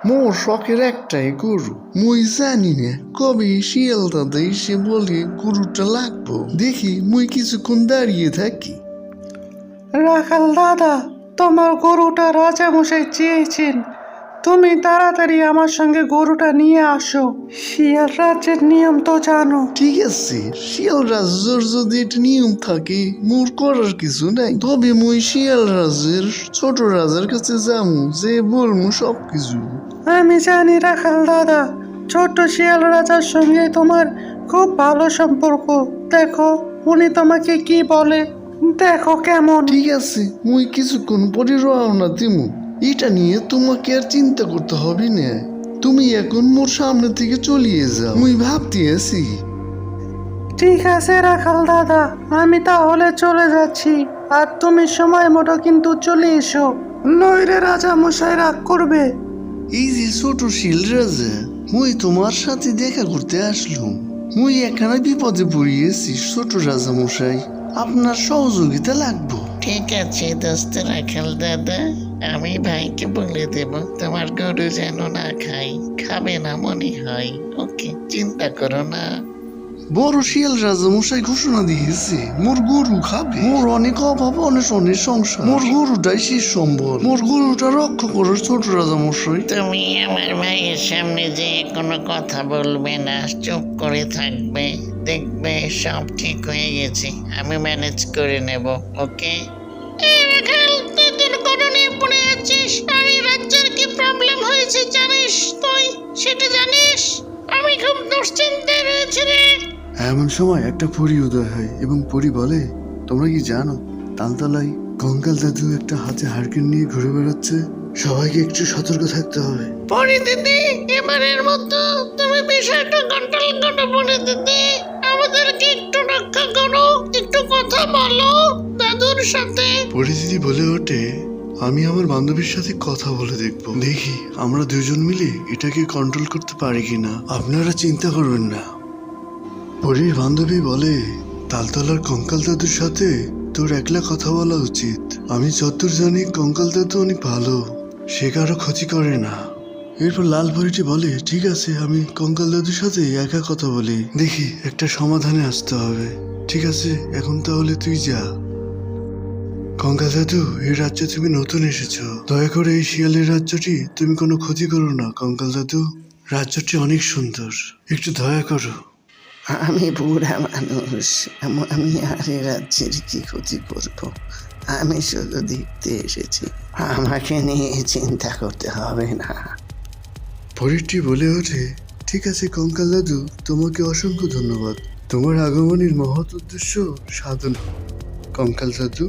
মোর শখের একটাই গরু। মুই জানি না কবে শিয়াল দাদা এসে বলে গরুটা লাগবো। দেখি মুই কিছুক্ষণ দাঁড়িয়ে থাকি। রাখাল দাদা, তোমার গরুটা রাজামশাই চেয়েছেন, তুমি তাড়াতাড়ি আমার সঙ্গে গরুটা নিয়ে আসো। শিয়াল রাজ্যের নিয়ম তো জানো। ঠিক আছে, শিয়াল রাজ্যের যদি এটা নিয়ম থাকে মোর করার কিছু নাই। তবে মুই শিয়াল রাজ্যের ছোট রাজার কাছে যাবো, যে বলবো সবকিছু। আমি জানি রাখাল দাদা, ছোট্ট শিয়াল রাজার সঙ্গে তোমার খুব ভালো সম্পর্ক। দেখো উনি তোমাকে কি বলে, দেখো কেমন। ঠিক আছে, মুই কিছুক্ষণ পরে রওনা দিমু। এটা নিয়ে তোমাকে আর চিন্তা করতে হবে না। তুমি এখন মোর সামনে থেকে চলিয়ে যাও, মুই ভাবতে আছি। ঠিক আছে রাখাল দাদা, আমি তাহলে চলে যাচ্ছি। আর তুমি সময় মতো কিন্তু চলে এসো, নইলে রাজা মশাই রাগ করবে। এই যে ছোট শিল রাজা, মুই তোমার সাথে দেখা করতে আসলুম। মুই এখানে বিপদে পড়িয়েছি ছোট রাজা মশাই, আপনার সহযোগিতা লাগবো। ঠিক আছে দোস্ত রাখাল দাদা, আমি ভাইকে বলে দেব তোমার গরু যেন না খাবে না মনে হয়। ওকে, চিন্তা করো না। বড় শিয়াল রাজা মশাই ঘোষণা দিয়েছে মোর গরু খাবে। মোর অনেক অভাব অনেক সংসার, মোর গরুটাই শেষ সম্বল। মোর গরুটা রক্ষা করার ছোট রাজা মশাই। তুমি আমার ভাইয়ের সামনে যে কোনো কথা বলবে না, চুপ করে থাকবে, দেখবে সব ঠিক হয়ে গেছে। আমি ম্যানেজ করে নেব। ওকে রাখাল, তুই তোর গরু নিয়ে পড়ে আছিস, আর এই রাজ্যের কি প্রবলেম হয়েছে জানিস তুই? সেটা জানিস? আমি খুব দুশ্চিন্তায় রয়েছি রে। এমন সময় একটা পরী উদয় হয় এবং পরী বলে, তোমরা কি জানো তালতলায় কঙ্কাল দাদু একটা হাতে হারকেন নিয়ে ঘুরে বেড়াচ্ছে। সবাইকে একটু সতর্ক থাকতে হবে। পরি দিদি, এবারের মতো তুমি বিষয়টা কন্ট্রোল করো। পরি দিদি, আমাদেরকে একটু রক্ষা করো, একটু কথা বলো দাদুর সাথে। পরী দিদি বলে ওঠে, আমি আমার বান্ধবীর সাথে কথা বলে দেখবো, দেখি আমরা দুজন মিলে এটাকে কন্ট্রোল করতে পারি কিনা। আপনারা চিন্তা করবেন না। পরীর বান্ধবী বলে, তালতলার কঙ্কাল দাদুর সাথে তোর একলা কথা বলা উচিত। আমি যতদূর জানি কঙ্কাল দাদু অনেক ভালো, সে কারো ক্ষতি করে না। এরপর লাল পরীটি বলে, ঠিক আছে, আমি কঙ্কাল দাদুর সাথে একা কথা বলি, দেখি একটা সমাধানে আসতে হবে। ঠিক আছে, এখন তাহলে তুই যা। কঙ্কাল দাদু, এই রাজ্যে তুমি নতুন এসেছো, দয়া করে এই শিয়ালের রাজ্যটি তুমি কোনো ক্ষতি করো না। কঙ্কাল দাদু, রাজ্যটি অনেক সুন্দর, একটু দয়া করো। আমি বুড়া মানুষ, আমি আর এ রাজ্যের কি ক্ষতি করব? আমি শুধু দেখতে এসেছি, আমাকে নিয়ে চিন্তা করতে হবে না। পরীরটি বলে ওঠে, ঠিক আছে কঙ্কাল দাদু, তোমাকে অসংখ্য ধন্যবাদ। তোমার আগমনের মহৎ উদ্দেশ্য সাধন হোক। কঙ্কাল দাদু